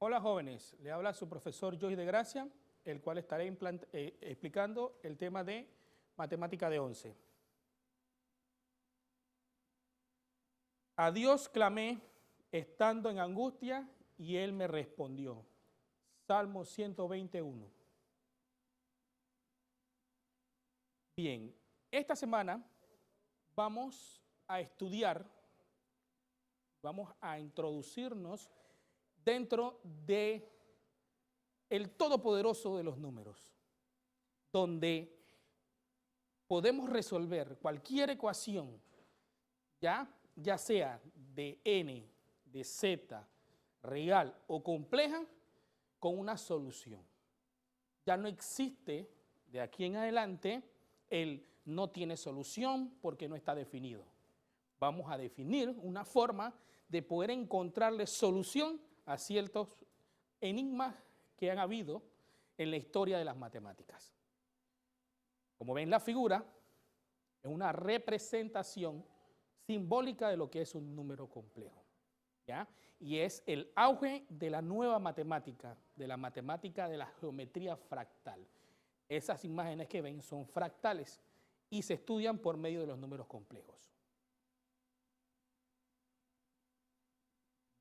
Hola jóvenes, le habla su profesor Joyce de Gracia, el cual estaré explicando el tema de matemática de 11. A Dios clamé estando en angustia y Él me respondió. Salmo 121. Bien, esta semana vamos a estudiar, vamos a introducirnos dentro de el todopoderoso de los números, donde podemos resolver cualquier ecuación, ya sea de n, de z, real o compleja, con una solución. Ya no existe de aquí en adelante el no tiene solución porque no está definido. Vamos a definir una forma de poder encontrarle solución a ciertos enigmas que han habido en la historia de las matemáticas. Como ven la figura, es una representación simbólica de lo que es un número complejo, ¿ya? Y es el auge de la nueva matemática, de la geometría fractal. Esas imágenes que ven son fractales y se estudian por medio de los números complejos.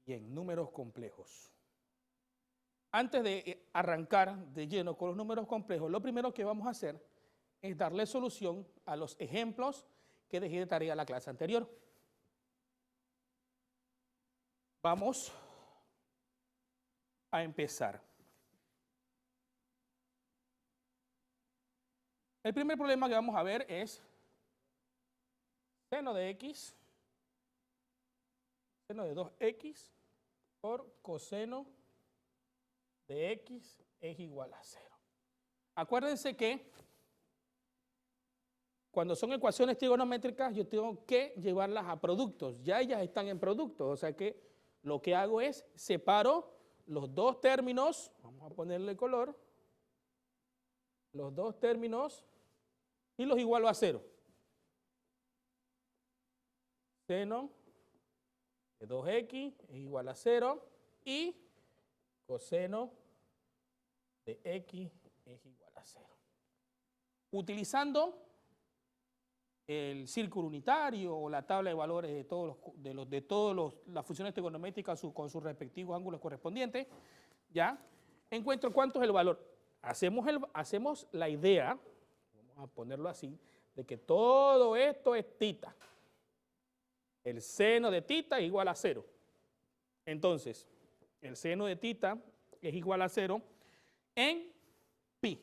Bien, números complejos. Antes de arrancar de lleno con los números complejos, lo primero que vamos a hacer es darle solución a los ejemplos que dejé de tarea la clase anterior. Vamos a empezar. El primer problema que vamos a ver es seno de x, seno de 2x por coseno de x es igual a 0. Acuérdense que cuando son ecuaciones trigonométricas yo tengo que llevarlas a productos, ya ellas están en productos, o sea que lo que hago es separo los dos términos, vamos a ponerle color, los dos términos y los igualo a 0. Seno de 2x es igual a 0 y coseno de x es igual a 0. Utilizando el círculo unitario o la tabla de valores de todas las funciones trigonométricas con sus respectivos ángulos correspondientes, ya encuentro cuánto es el valor. Hacemos la idea, vamos a ponerlo así, de que todo esto es tita. El seno de tita es igual a 0. Entonces, el seno de tita es igual a 0 en pi.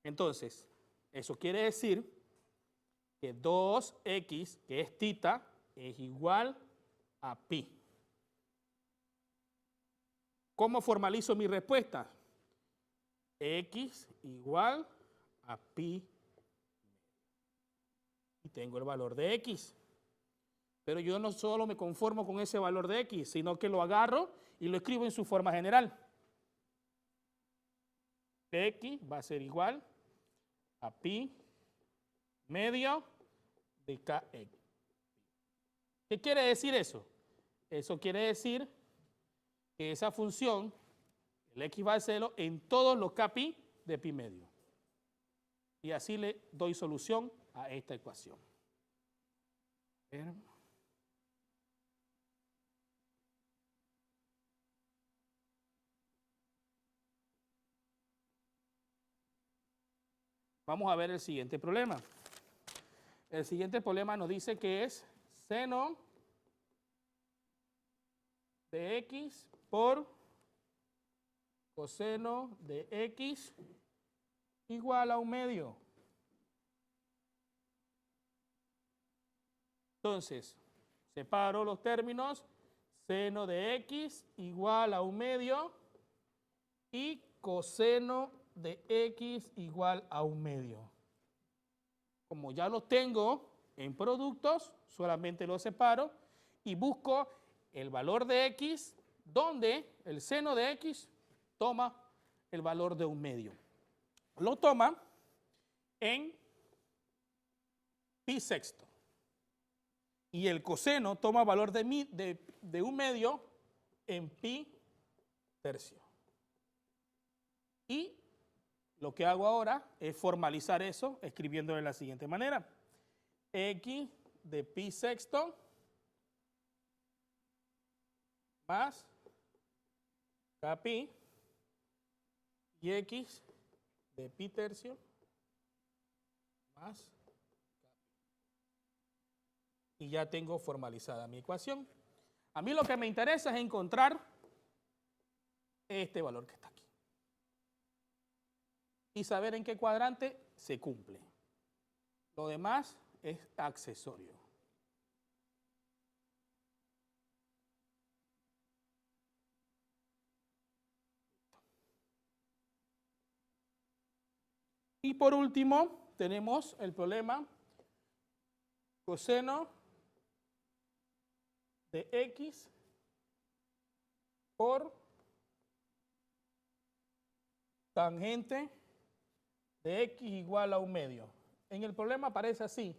Entonces, eso quiere decir que 2x, que es tita, es igual a pi. ¿Cómo formalizo mi respuesta? X igual a pi. Y tengo el valor de x. Pero yo no solo me conformo con ese valor de x, sino que lo agarro y lo escribo en su forma general. X va a ser igual a pi medio de kx. ¿Qué quiere decir eso? Eso quiere decir que esa función, el x va a 0 en todos los kpi de pi medio. Y así le doy solución a esta ecuación. Vamos a ver el siguiente problema. El siguiente problema nos dice que es seno de x por coseno de x igual a 1/2. Entonces, separo los términos, seno de x igual a 1/2 y coseno de x igual a 1/2. Como ya los tengo en productos, solamente los separo y busco el valor de x, donde el seno de x toma el valor de 1/2. Lo toma en pi sexto. Y el coseno toma valor de 1/2 en pi tercio. Y lo que hago ahora es formalizar eso escribiéndolo de la siguiente manera. X de pi sexto más k pi y x de pi tercio más k pi. Y ya tengo formalizada mi ecuación. A mí lo que me interesa es encontrar este valor que está aquí y saber en qué cuadrante se cumple. Lo demás es accesorio. Y por último, tenemos el problema coseno de x por tangente de x igual a 1/2. En el problema aparece así,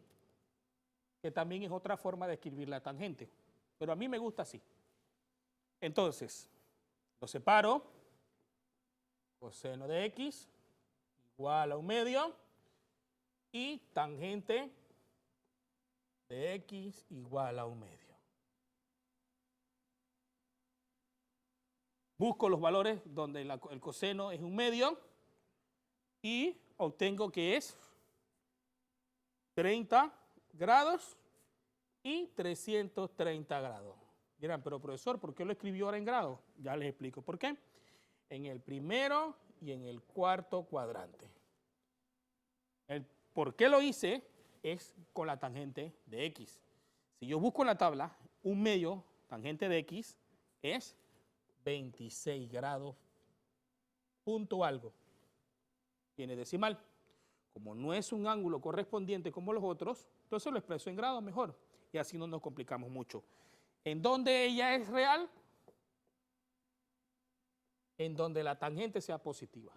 que también es otra forma de escribir la tangente, pero a mí me gusta así. Entonces, lo separo, coseno de x igual a 1/2 y tangente de x igual a 1/2. Busco los valores donde el coseno es 1/2 y obtengo que es 30 grados y 330 grados. Dirán, pero profesor, ¿por qué lo escribió ahora en grados? Ya les explico por qué. En el primero y en el cuarto cuadrante. El por qué lo hice es con la tangente de x. Si yo busco en la tabla, 1/2 tangente de x es 26 grados, punto algo. Tiene decimal. Como no es un ángulo correspondiente como los otros, entonces lo expreso en grados mejor. Y así no nos complicamos mucho. ¿En dónde ella es real? En donde la tangente sea positiva.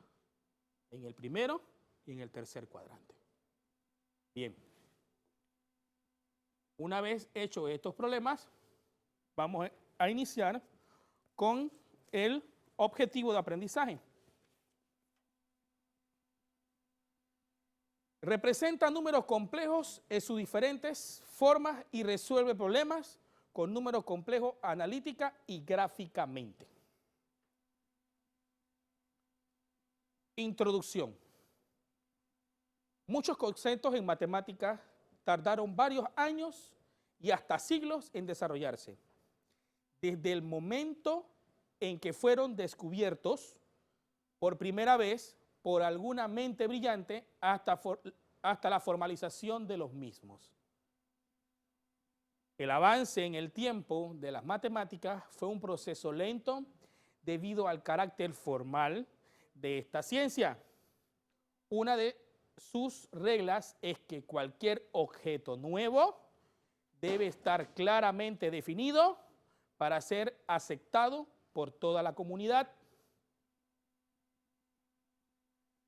En el primero y en el tercer cuadrante. Bien. Una vez hecho estos problemas, vamos a iniciar con el objetivo de aprendizaje. Representa números complejos en sus diferentes formas y resuelve problemas con números complejos analítica y gráficamente. Introducción. Muchos conceptos en matemáticas tardaron varios años y hasta siglos en desarrollarse. Desde el momento en que fueron descubiertos por primera vez por alguna mente brillante hasta la formalización de los mismos. El avance en el tiempo de las matemáticas fue un proceso lento debido al carácter formal de esta ciencia. Una de sus reglas es que cualquier objeto nuevo debe estar claramente definido para ser aceptado por toda la comunidad.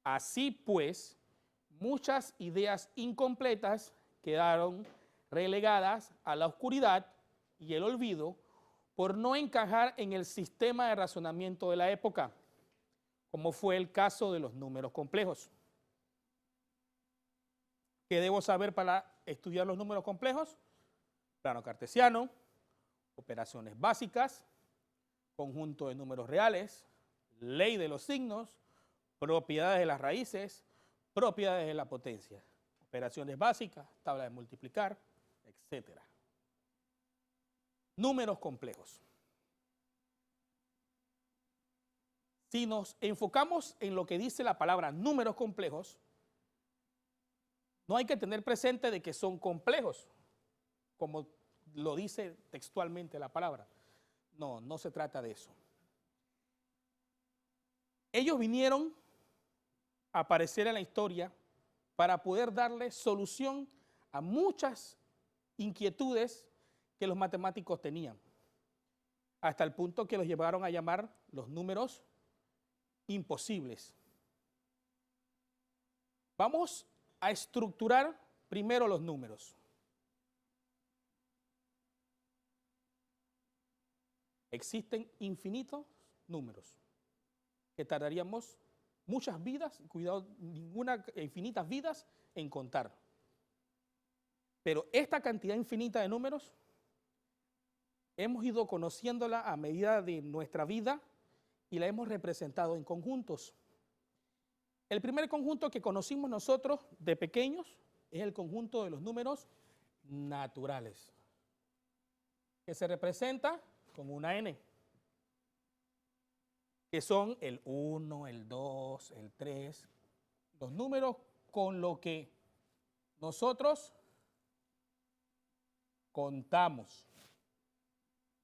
Así pues, muchas ideas incompletas quedaron relegadas a la oscuridad y el olvido por no encajar en el sistema de razonamiento de la época, como fue el caso de los números complejos. ¿Qué debo saber para estudiar los números complejos? Plano cartesiano, operaciones básicas, conjunto de números reales, ley de los signos, propiedades de las raíces, propiedades de la potencia, operaciones básicas, tabla de multiplicar, etc. Números complejos. Si nos enfocamos en lo que dice la palabra números complejos, no hay que tener presente de que son complejos, como lo dice textualmente la palabra. No, no se trata de eso. Ellos vinieron a aparecer en la historia para poder darle solución a muchas inquietudes que los matemáticos tenían, hasta el punto que los llevaron a llamar los números imposibles. Vamos a estructurar primero los números. Existen infinitos números. que tardaríamos muchas vidas, cuidado, infinitas vidas en contar. Pero esta cantidad infinita de números hemos ido conociéndola a medida de nuestra vida y la hemos representado en conjuntos. El primer conjunto que conocimos nosotros de pequeños es el conjunto de los números naturales, que se representa con una N, que son el 1, el 2, el 3, los números con los que nosotros contamos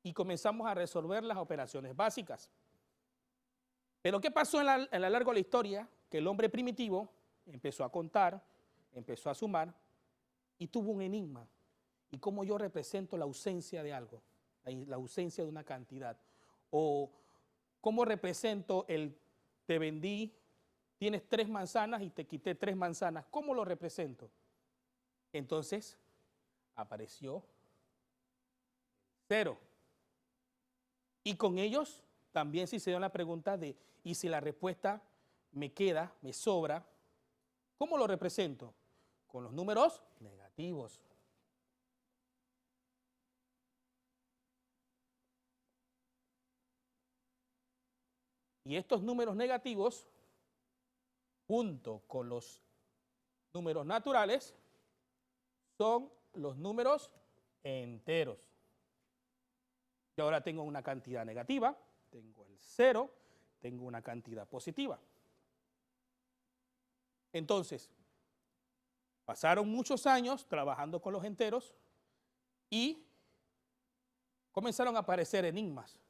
y comenzamos a resolver las operaciones básicas. Pero ¿qué pasó en la larga de la historia? Que el hombre primitivo empezó a contar, empezó a sumar y tuvo un enigma. ¿Y cómo yo represento la ausencia de algo? La ausencia de una cantidad. O ¿cómo represento el te vendí, tienes 3 manzanas y te quité 3 manzanas? ¿Cómo lo represento? Entonces apareció 0. Y con ellos también se hicieron la pregunta de, ¿y si la respuesta me queda, me sobra? ¿Cómo lo represento? Con los números negativos. Y estos números negativos, junto con los números naturales, son los números enteros. Yo ahora tengo una cantidad negativa, tengo el 0, tengo una cantidad positiva. Entonces, pasaron muchos años trabajando con los enteros y comenzaron a aparecer enigmas.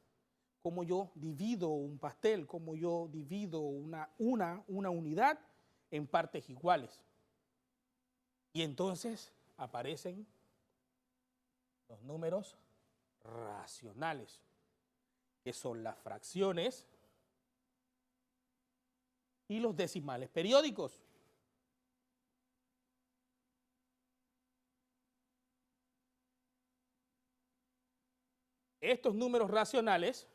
Cómo yo divido un pastel, cómo yo divido una unidad en partes iguales. Y entonces aparecen los números racionales, que son las fracciones y los decimales periódicos. Estos números racionales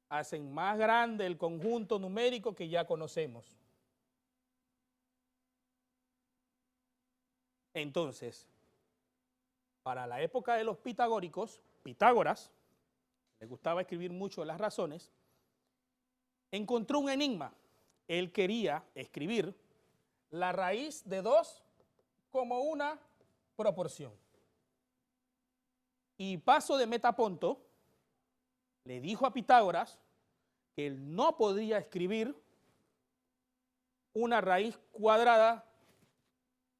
hacen más grande el conjunto numérico que ya conocemos. Entonces, para la época de los pitagóricos, Pitágoras, le gustaba escribir mucho las razones, encontró un enigma. Él quería escribir la raíz de 2 como una proporción. Y Paso de Metaponto le dijo a Pitágoras que él no podía escribir una raíz cuadrada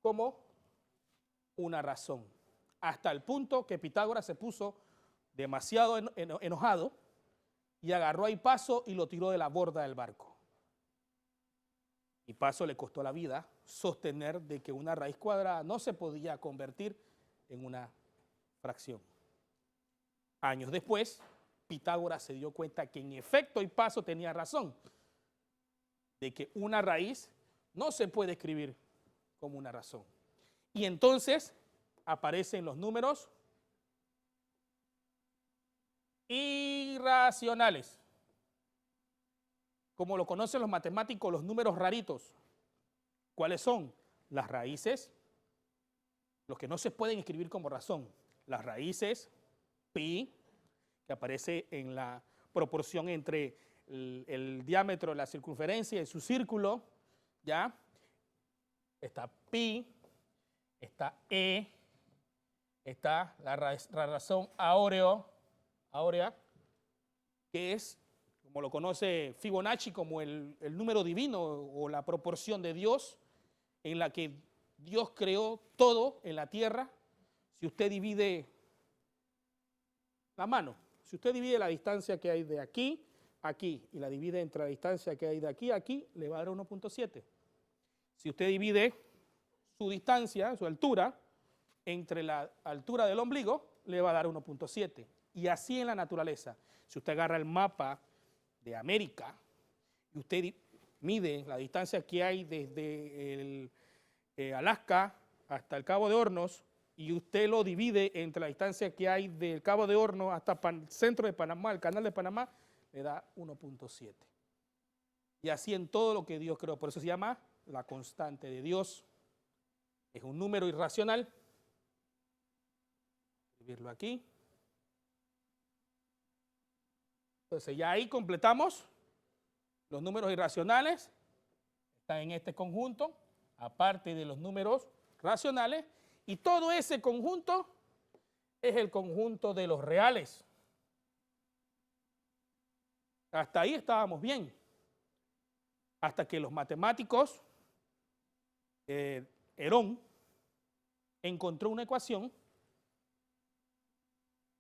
como una razón. Hasta el punto que Pitágoras se puso demasiado enojado y agarró a Hipaso y lo tiró de la borda del barco. Hipaso le costó la vida sostener de que una raíz cuadrada no se podía convertir en una fracción. Años después, Pitágoras se dio cuenta que en efecto Hipaso tenía razón, de que una raíz no se puede escribir como una razón. Y entonces aparecen los números irracionales, como lo conocen los matemáticos, los números raritos. ¿Cuáles son? Las raíces, los que no se pueden escribir como razón. Las raíces, pi, que aparece en la proporción entre el diámetro de la circunferencia y su círculo, ¿ya? Está pi, está e, está la razón áurea, que es, como lo conoce Fibonacci, como el número divino o la proporción de Dios, en la que Dios creó todo en la tierra. Si usted divide la mano, si usted divide la distancia que hay de aquí a aquí y la divide entre la distancia que hay de aquí a aquí, le va a dar 1.7. Si usted divide su distancia, su altura, entre la altura del ombligo, le va a dar 1.7. Y así en la naturaleza. Si usted agarra el mapa de América y usted mide la distancia que hay desde Alaska hasta el Cabo de Hornos y usted lo divide entre la distancia que hay del Cabo de Hornos hasta el centro de Panamá, el canal de Panamá, le da 1.7. Y así en todo lo que Dios creó. Por eso se llama la constante de Dios. Es un número irracional. Escribirlo aquí. Entonces ya ahí completamos los números irracionales. Están en este conjunto, aparte de los números racionales. Y todo ese conjunto es el conjunto de los reales. Hasta ahí estábamos bien. Hasta que los matemáticos, Herón, encontró una ecuación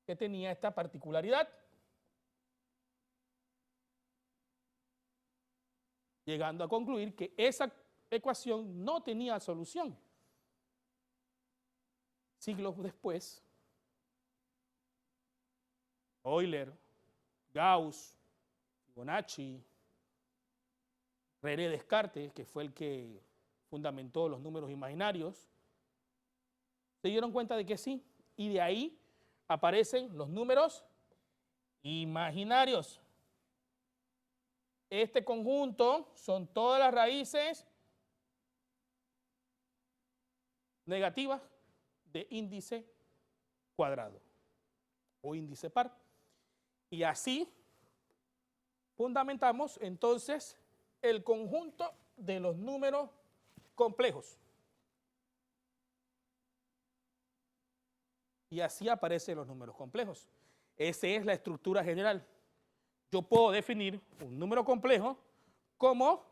que tenía esta particularidad. Llegando a concluir que esa ecuación no tenía solución. Siglos después, Euler, Gauss, Fibonacci, René Descartes, que fue el que fundamentó los números imaginarios, se dieron cuenta de que sí, y de ahí aparecen los números imaginarios. Este conjunto son todas las raíces negativas de índice cuadrado o índice par. Y así fundamentamos entonces el conjunto de los números complejos. Y así aparecen los números complejos. Esa es la estructura general. Yo puedo definir un número complejo como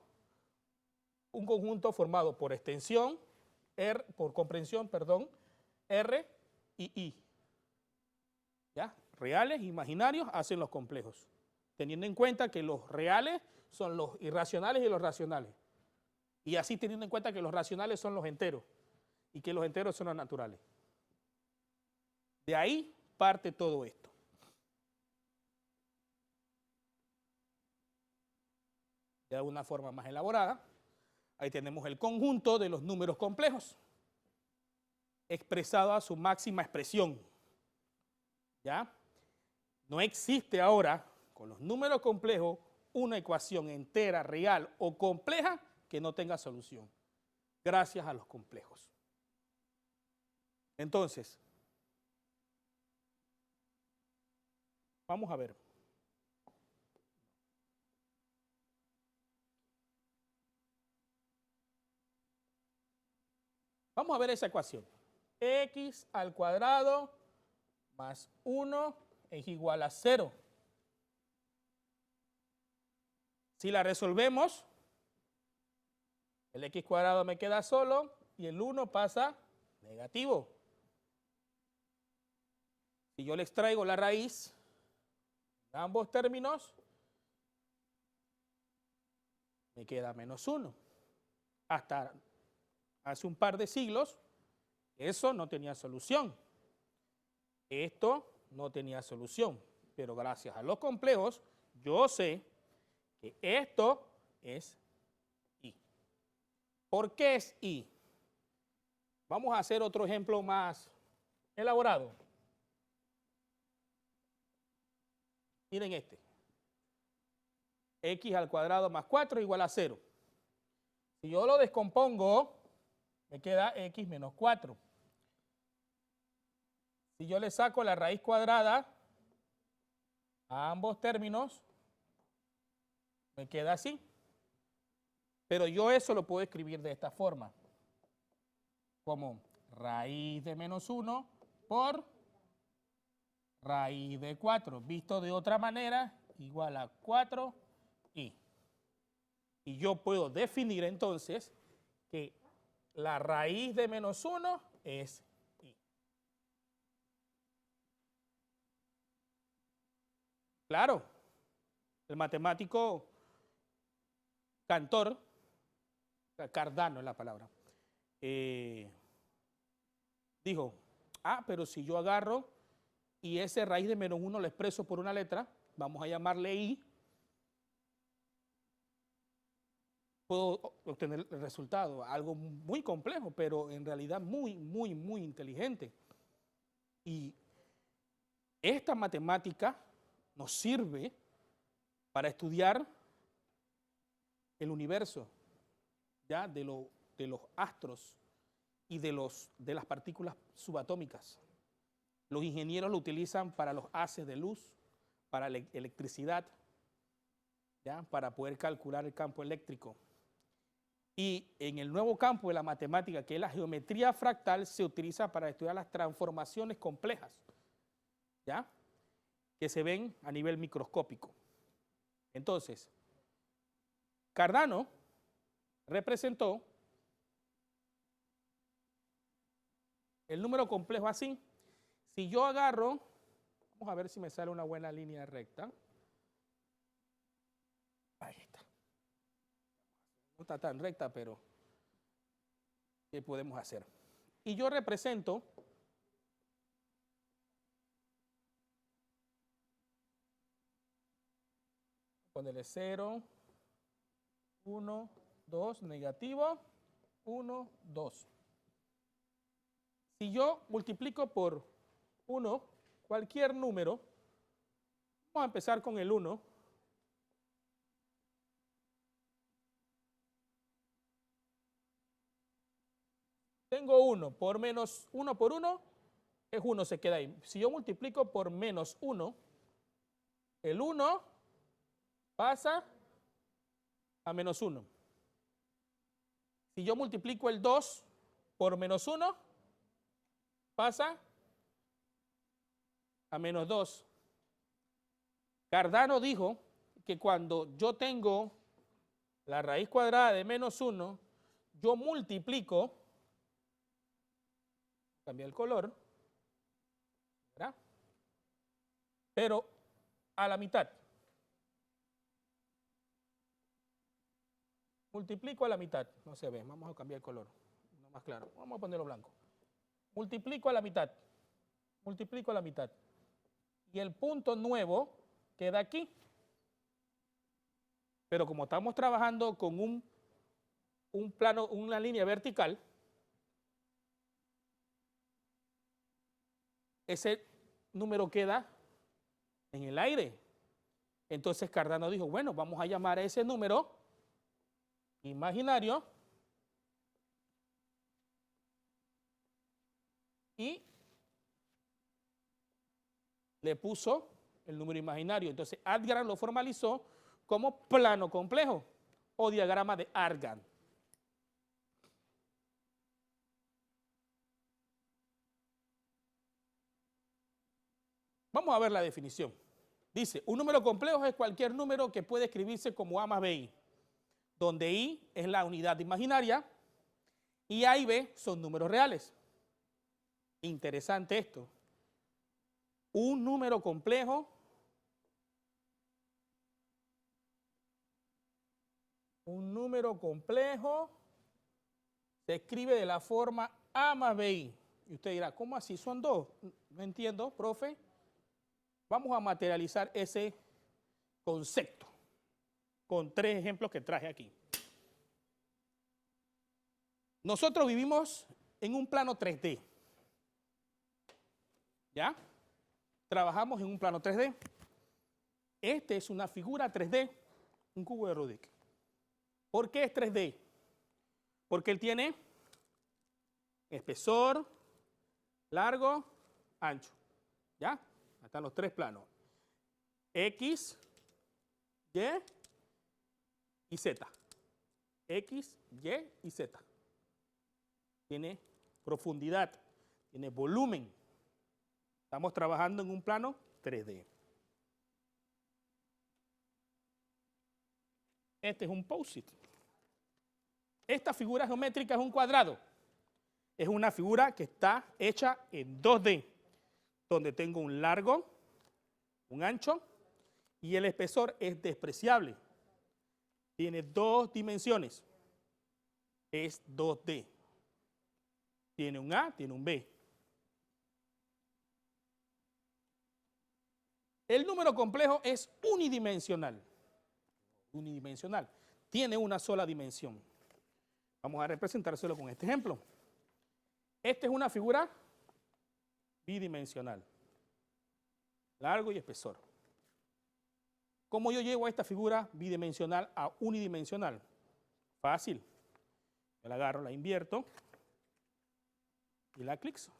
un conjunto formado por extensión, por comprensión, R y I. ¿Ya? Reales, imaginarios, hacen los complejos. Teniendo en cuenta que los reales son los irracionales y los racionales. Y así teniendo en cuenta que los racionales son los enteros y que los enteros son los naturales. De ahí parte todo esto. De una forma más elaborada, ahí tenemos el conjunto de los números complejos, expresado a su máxima expresión. ¿Ya? No existe ahora, con los números complejos, una ecuación entera, real o compleja que no tenga solución, gracias a los complejos. Entonces, vamos a ver. Vamos a ver esa ecuación. X al cuadrado más 1 es igual a 0. Si la resolvemos, el x cuadrado me queda solo y el 1 pasa negativo. Si yo le extraigo la raíz de ambos términos, me queda menos 1. Hasta hace un par de siglos, eso no tenía solución. Esto no tenía solución. Pero gracias a los complejos, yo sé que esto es I. ¿Por qué es I? Vamos a hacer otro ejemplo más elaborado. Miren este. X al cuadrado más 4 igual a 0. Si yo lo descompongo, me queda X menos 4. Si yo le saco la raíz cuadrada a ambos términos, me queda así. Pero yo eso lo puedo escribir de esta forma. Como raíz de menos 1 por raíz de 4. Visto de otra manera, igual a 4i. Y yo puedo definir entonces que la raíz de menos 1 es i. Claro, el matemático Cantor, Cardano es la palabra, dijo, pero si yo agarro y ese raíz de menos 1 lo expreso por una letra, vamos a llamarle i, puedo obtener el resultado, algo muy complejo, pero en realidad muy inteligente. Y esta matemática nos sirve para estudiar el universo, ¿ya? De los astros y de las partículas subatómicas. Los ingenieros lo utilizan para los haces de luz, para la electricidad, ¿ya? Para poder calcular el campo eléctrico. Y en el nuevo campo de la matemática, que es la geometría fractal, se utiliza para estudiar las transformaciones complejas, ¿ya? Que se ven a nivel microscópico. Entonces, Cardano representó el número complejo así. Si yo agarro, vamos a ver si me sale una buena línea recta. Ahí está. No está tan recta, pero ¿qué podemos hacer? Y yo represento ponerle 0, 1, 2, negativo, 1, 2. Si yo multiplico por 1 cualquier número, vamos a empezar con el 1. Tengo 1 por menos 1 por 1, es 1, se queda ahí. Si yo multiplico por menos 1, el 1 pasa a menos 1. Si yo multiplico el 2 por menos 1, pasa a menos 2. Cardano dijo que cuando yo tengo la raíz cuadrada de menos 1, yo multiplico, cambia el color, ¿verdad? Pero a la mitad. Multiplico a la mitad, no se ve, vamos a cambiar el color, no más claro, vamos a ponerlo blanco. Multiplico a la mitad, multiplico a la mitad. Y el punto nuevo queda aquí. Pero como estamos trabajando con un plano, una línea vertical, ese número queda en el aire. Entonces Cardano dijo, bueno, vamos a llamar a ese número imaginario y le puso el número imaginario. Entonces Algorand lo formalizó como plano complejo o diagrama de Algorand. Vamos a ver la definición. Dice, un número complejo es cualquier número que puede escribirse como A más BI, donde I es la unidad imaginaria y A y B son números reales. Interesante esto. Un número complejo se escribe de la forma A más BI. Y usted dirá, ¿cómo así? ¿Son dos? No entiendo, profe. Vamos a materializar ese concepto con 3 ejemplos que traje aquí. Nosotros vivimos en un plano 3D. ¿Ya? Trabajamos en un plano 3D. Esta es una figura 3D, un cubo de Rubik. ¿Por qué es 3D? Porque él tiene espesor, largo, ancho. ¿Ya? Están los 3 planos. X, Y y Z. X, Y y Z. Tiene profundidad, tiene volumen. Estamos trabajando en un plano 3D. Este es un POSIT. Esta figura geométrica es un cuadrado. Es una figura que está hecha en 2D, donde tengo un largo, un ancho, y el espesor es despreciable. Tiene 2 dimensiones. Es 2D. Tiene un A, tiene un B. El número complejo es unidimensional. Unidimensional. Tiene una sola dimensión. Vamos a representárselo con este ejemplo. Esta es una figura bidimensional. Largo y espesor. ¿Cómo yo llevo a esta figura bidimensional a unidimensional? Fácil. Yo la agarro, la invierto y la clixo.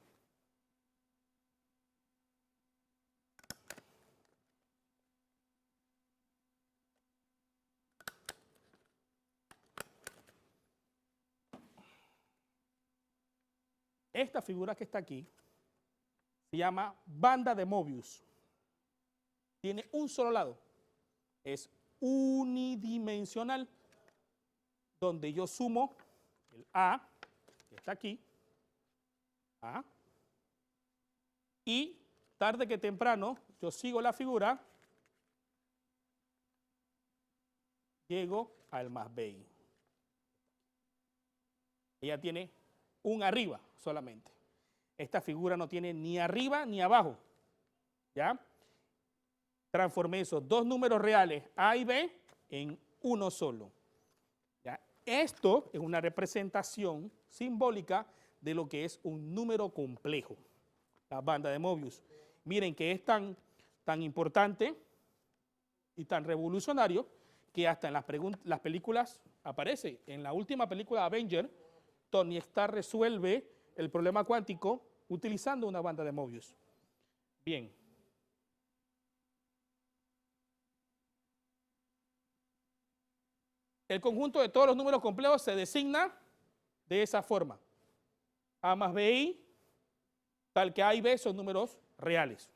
Esta figura que está aquí se llama banda de Mobius. Tiene un solo lado. Es unidimensional, donde yo sumo el A, que está aquí, A, y tarde que temprano yo sigo la figura, llego al más BI. Ella tiene un arriba solamente. Esta figura no tiene ni arriba ni abajo. ¿Ya? Transformé esos dos números reales A y B en uno solo. ¿Ya? Esto es una representación simbólica de lo que es un número complejo, la banda de Mobius. Miren que es tan importante y tan revolucionario que hasta en las películas aparece. En la última película de Avenger, Tony Stark resuelve el problema cuántico utilizando una banda de Mobius. Bien. El conjunto de todos los números complejos se designa de esa forma. A más BI, tal que A y B son números reales.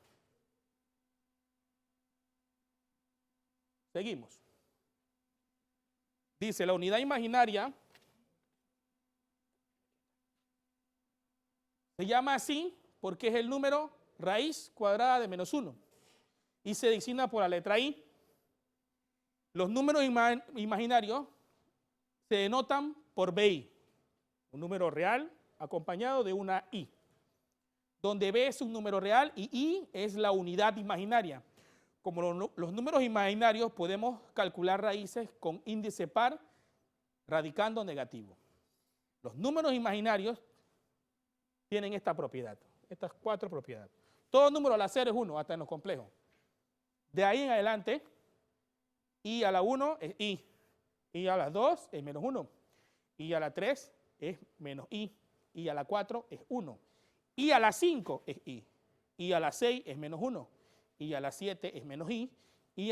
Seguimos. Dice, la unidad imaginaria se llama así porque es el número raíz cuadrada de menos 1 y se designa por la letra I. Los números imaginarios se denotan por BI, un número real acompañado de una I, donde B es un número real y I es la unidad imaginaria. Como los números imaginarios podemos calcular raíces con índice par radicando negativo. Los números imaginarios tienen esta propiedad, estas 4 propiedades. Todo número al hacer es 1, hasta en los complejos. De ahí en adelante, I a la 1 es I a la 2 es menos 1, I a la 3 es menos I a la 4 es 1, I a la 5 es I a la 6 es menos 1, I a la 7 es menos I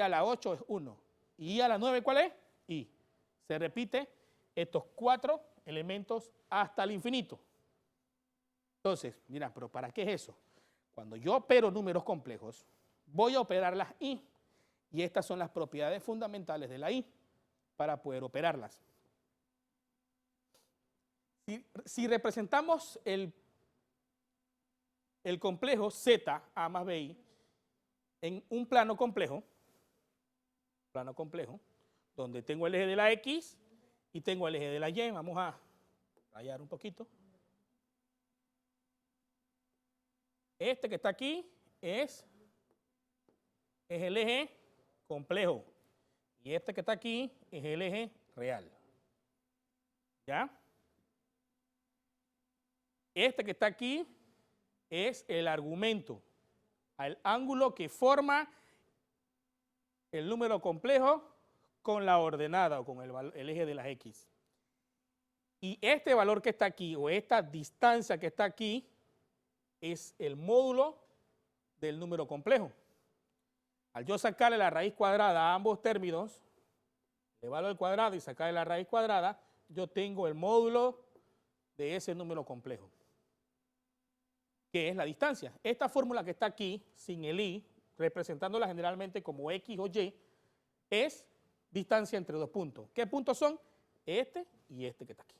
a la 8 es 1, I a la 9 ¿cuál es? I. Se repite estos 4 elementos hasta el infinito. Entonces, mira, pero ¿para qué es eso? Cuando yo opero números complejos, voy a operar las I, y estas son las propiedades fundamentales de la I para poder operarlas. Si representamos el complejo Z, A más BI, en un plano complejo, donde tengo el eje de la X y tengo el eje de la Y, vamos a rayar un poquito. Este que está aquí es el eje complejo y este que está aquí es el eje real. ¿Ya? Este que está aquí es el argumento, el ángulo que forma el número complejo con la ordenada o con el eje de las X. Y este valor que está aquí o esta distancia que está aquí es el módulo del número complejo. Al yo sacarle la raíz cuadrada a ambos términos, elevarlo al cuadrado y sacarle la raíz cuadrada, yo tengo el módulo de ese número complejo, que es la distancia. Esta fórmula que está aquí, sin el I, representándola generalmente como X o Y, es distancia entre dos puntos. ¿Qué puntos son? Este y este que está aquí.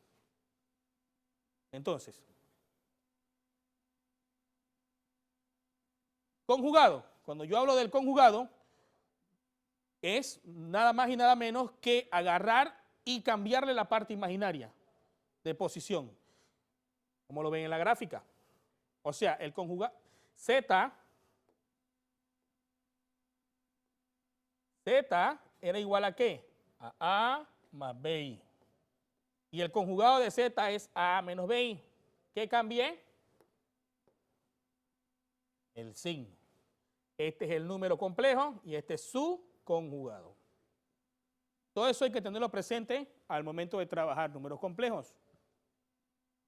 Entonces, conjugado. Cuando yo hablo del conjugado, es nada más y nada menos que agarrar y cambiarle la parte imaginaria de posición, como lo ven en la gráfica. O sea, el conjugado Z era igual a ¿qué? A A más BI. Y el conjugado de Z es A menos BI. ¿Qué cambié? El signo. Este es el número complejo y este es su conjugado. Todo eso hay que tenerlo presente al momento de trabajar números complejos.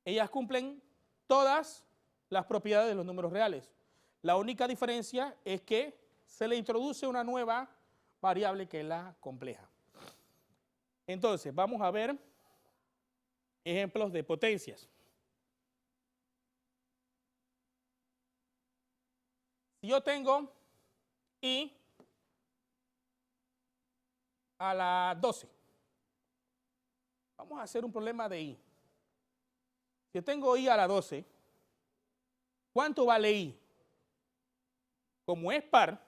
Ellas cumplen todas las propiedades de los números reales. La única diferencia es que se le introduce una nueva variable que es la compleja. Entonces, vamos a ver ejemplos de potencias. Si yo tengo i a la 12, vamos a hacer un problema de i. Si yo tengo i a la 12, ¿cuánto vale i? Como es par,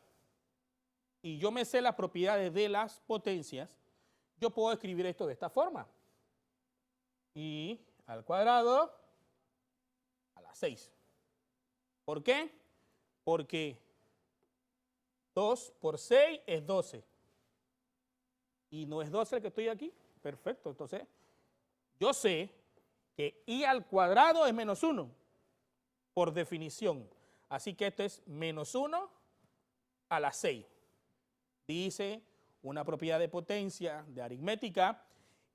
y yo me sé las propiedades de las potencias, yo puedo escribir esto de esta forma. I al cuadrado a la 6. ¿Por qué? Porque 2 por 6 es 12. Y no es 12 el que estoy aquí. Perfecto. Entonces, yo sé que i al cuadrado es menos 1, por definición. Así que esto es menos 1 a la 6. Dice una propiedad de potencia de aritmética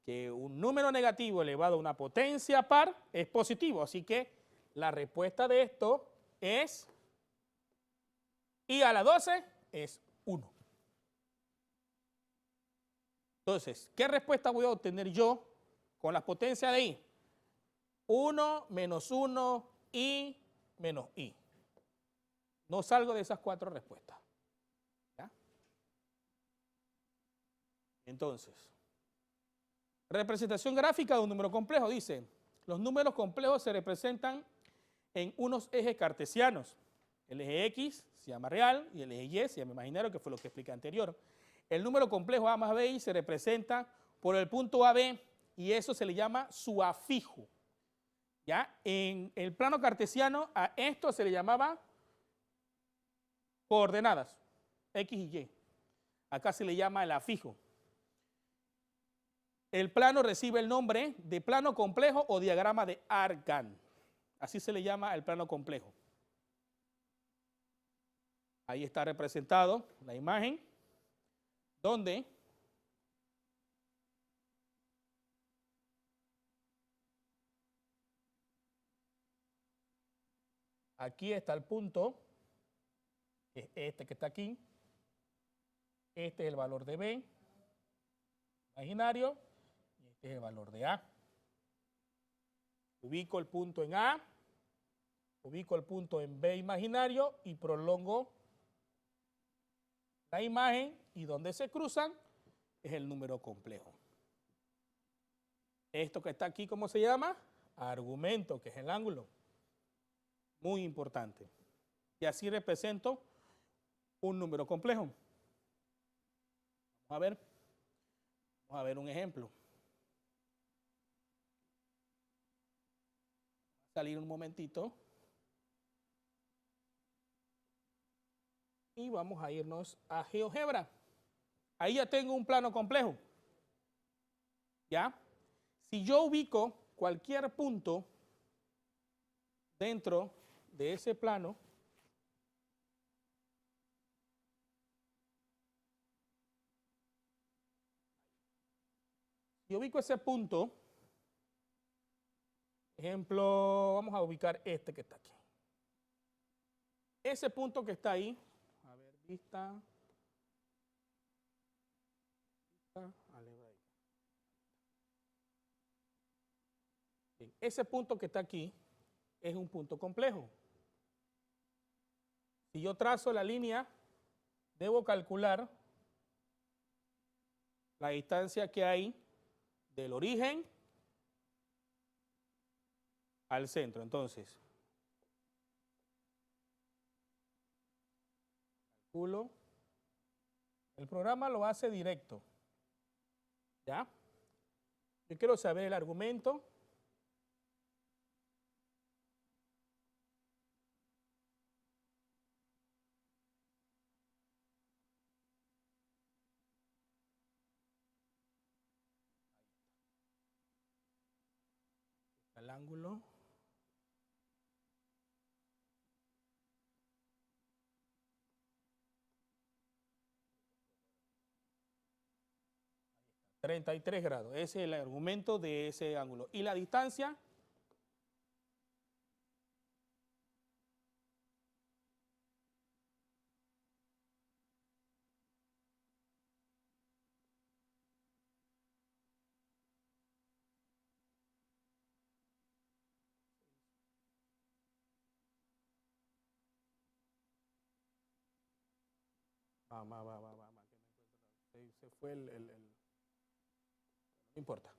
que un número negativo elevado a una potencia par es positivo. Así que la respuesta de esto es i a la 12 es 1. Entonces, ¿qué respuesta voy a obtener yo con las potencias de i? 1 menos 1 i menos i. No salgo de esas 4 respuestas. ¿Ya? Entonces, representación gráfica de un número complejo. Dice, los números complejos se representan en unos ejes cartesianos. El eje X se llama real y el eje Y se llama imaginario, que fue lo que expliqué anterior. El número complejo A más BI se representa por el punto AB y eso se le llama su afijo. ¿Ya? En el plano cartesiano a esto se le llamaba coordenadas, X y Y. Acá se le llama el afijo. El plano recibe el nombre de plano complejo o diagrama de Argand. Así se le llama el plano complejo. Ahí está representado la imagen donde aquí está el punto, que es este que está aquí. Este es el valor de B, imaginario, y este es el valor de A. Ubico el punto en A, ubico el punto en B imaginario y prolongo la imagen y donde se cruzan es el número complejo. Esto que está aquí, ¿cómo se llama? Argumento, que es el ángulo. Muy importante. Y así represento un número complejo. Vamos a ver un ejemplo. Va a salir un momentito. Y vamos a irnos a GeoGebra. Ahí ya tengo un plano complejo. ¿Ya? Si yo ubico cualquier punto dentro de ese plano, si ubico ese punto, ejemplo, vamos a ubicar este que está aquí. Ese punto que está ahí, a ver, vista, ese punto que está aquí es un punto complejo. Si yo trazo la línea, debo calcular la distancia que hay del origen al centro. Entonces, calculo. El programa lo hace directo. ¿Ya? Yo quiero saber el argumento. El ángulo. 33 grados. Ese es el argumento de ese ángulo. Y la distancia, se fue no importa.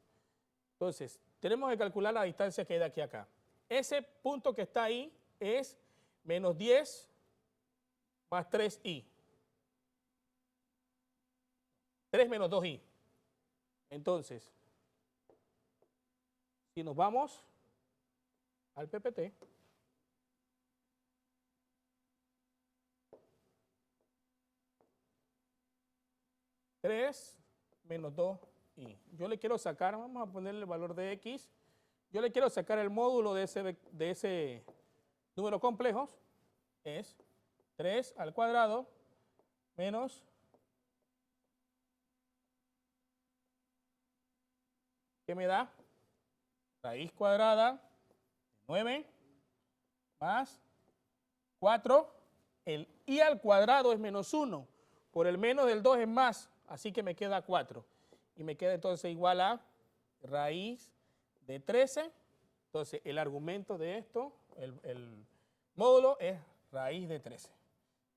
Entonces, tenemos que calcular la distancia que hay de aquí a acá. Ese punto que está ahí es menos 10 más 3i. 3 menos 2i. Entonces, si nos vamos al PPT, menos 2i. Yo le quiero sacar, vamos a ponerle el valor de x, yo le quiero sacar el módulo de ese número complejo, es 3 al cuadrado menos ¿qué me da? Raíz cuadrada de 9 más 4, el i al cuadrado es menos 1, por el menos del 2 es más, así que me queda 4. Y me queda entonces igual a raíz de 13. Entonces el argumento de esto, el módulo es raíz de 13.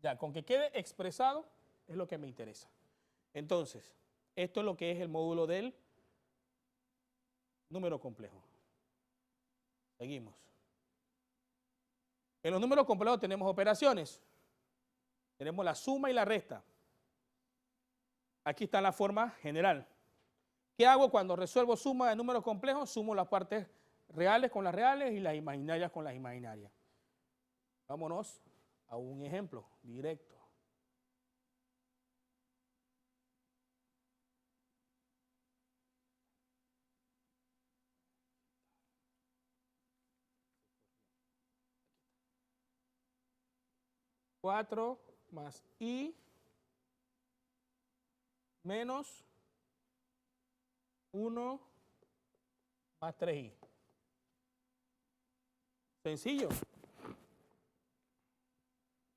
Ya, con que quede expresado es lo que me interesa. Entonces, esto es lo que es el módulo del número complejo. Seguimos. En los números complejos tenemos operaciones. Tenemos la suma y la resta. Aquí está la forma general. ¿Qué hago cuando resuelvo suma de números complejos? Sumo las partes reales con las reales y las imaginarias con las imaginarias. Vámonos a un ejemplo directo. Cuatro más i menos 1 más 3i. Sencillo.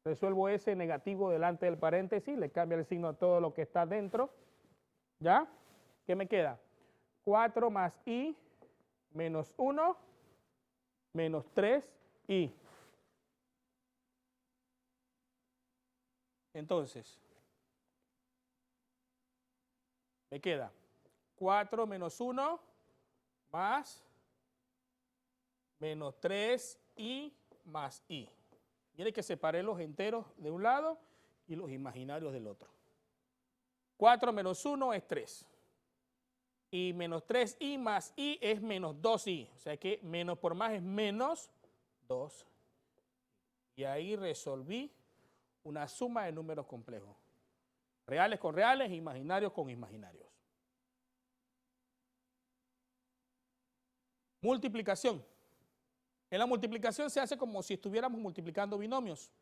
Resuelvo ese negativo delante del paréntesis, le cambia el signo a todo lo que está dentro. ¿Ya? ¿Qué me queda? 4 más i menos 1 menos 3i. Entonces, me queda 4 menos 1 más menos 3i más i. Quiere que separé los enteros de un lado y los imaginarios del otro. 4 menos 1 es 3. Y menos 3i más i es menos 2i. O sea que menos por más es menos 2. Y ahí resolví una suma de números complejos. Reales con reales, imaginarios con imaginarios. Multiplicación. En la multiplicación se hace como si estuviéramos multiplicando binomios.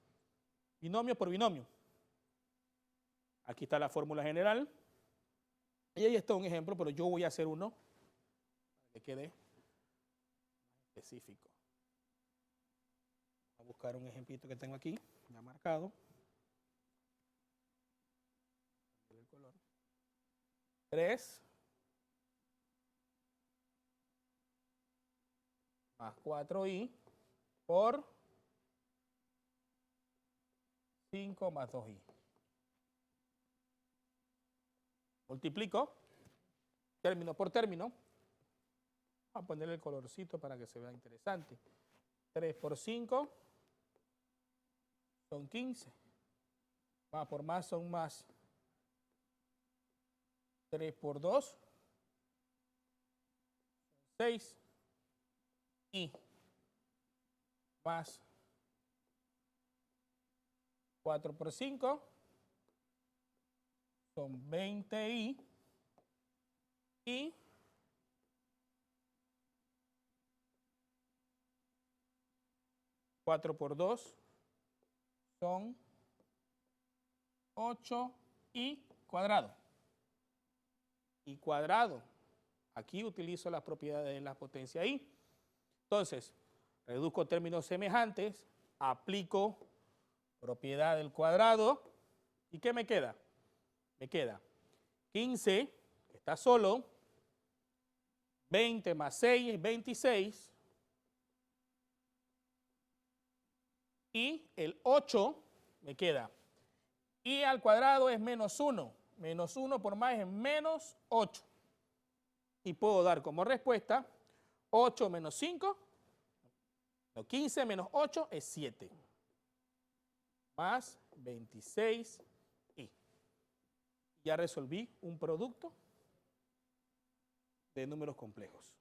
Binomio por binomio. Aquí está la fórmula general. Y ahí está un ejemplo, pero yo voy a hacer uno para que quede específico. Voy a buscar un ejemplito que tengo aquí, ya marcado. El color. 3 más 4i por 5 más 2i. Multiplico término por término. Vamos a ponerle el colorcito para que se vea interesante. 3 por 5 son 15. Más por más son más. 3 por 2 6 y más 4 por 5 son 20i y 4 por 2 son 8i cuadrado. I cuadrado. Aquí utilizo las propiedades de la potencia I. Entonces, reduzco términos semejantes, aplico propiedad del cuadrado. ¿Y qué me queda? Me queda 15, que está solo, 20 más 6 es 26, y el 8 me queda. I al cuadrado es menos 1, menos 1 por más es menos 8. Y puedo dar como respuesta 8 menos 5, no, 15 menos 8 es 7, más 26i. Ya resolví un producto de números complejos.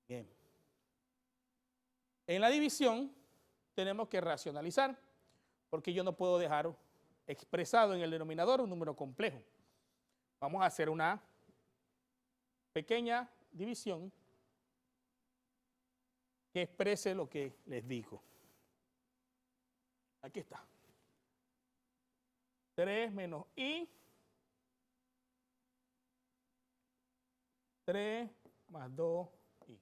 Bien. En la división tenemos que racionalizar, porque yo no puedo dejar expresado en el denominador un número complejo. Vamos a hacer una pequeña división que exprese lo que les digo. Aquí está. 3 menos I, 3 más 2i.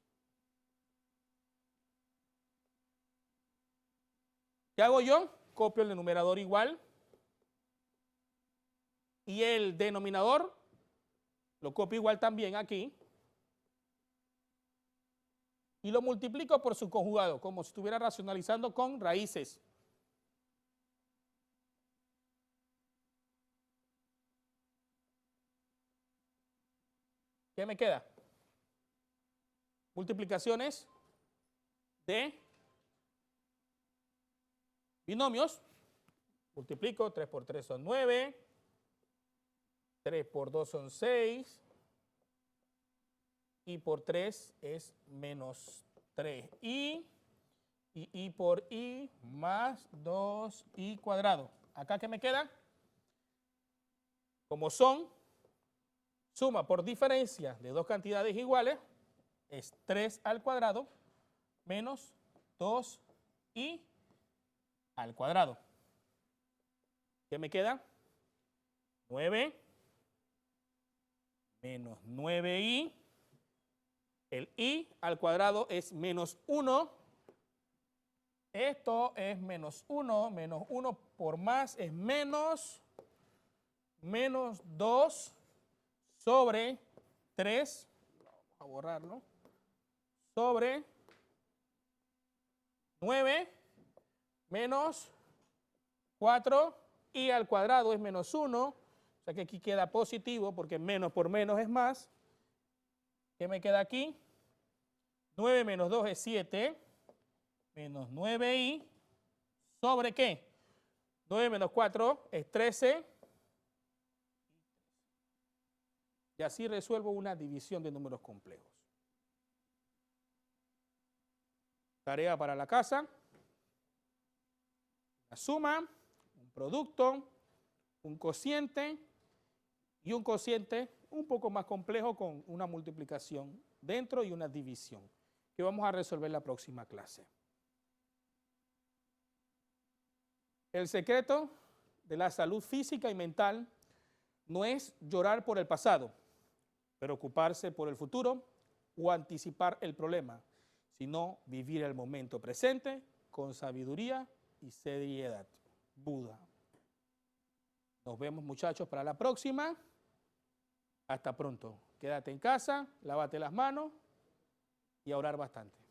¿Qué hago yo? Copio el numerador igual y el denominador lo copio igual también aquí y lo multiplico por su conjugado, como si estuviera racionalizando con raíces. ¿Qué me queda? Multiplicaciones de binomios. Multiplico, 3 por 3 son 9, 3 por 2 son 6, y por 3 es menos 3i, y i por i más 2i cuadrado. ¿Acá qué me queda? Como son suma por diferencia de dos cantidades iguales, es 3 al cuadrado menos 2i al cuadrado. ¿Qué me queda? 9 menos 9i. El i al cuadrado es menos 1. Esto es menos 1. Menos 1 por más es menos 2 sobre 3. Vamos a borrarlo. Sobre 9 menos 4. I al cuadrado es menos 1. O sea que aquí queda positivo porque menos por menos es más. ¿Qué me queda aquí? 9 menos 2 es 7, menos 9i, ¿sobre qué? 9 menos 4 es 13. Y así resuelvo una división de números complejos. Tarea para la casa. La suma, un producto, un cociente y un cociente un poco más complejo con una multiplicación dentro y una división, que vamos a resolver la próxima clase. El secreto de la salud física y mental no es llorar por el pasado, preocuparse por el futuro o anticipar el problema, sino vivir el momento presente con sabiduría y seriedad. Buda. Nos vemos, muchachos, para la próxima. Hasta pronto. Quédate en casa, lávate las manos y a orar bastante.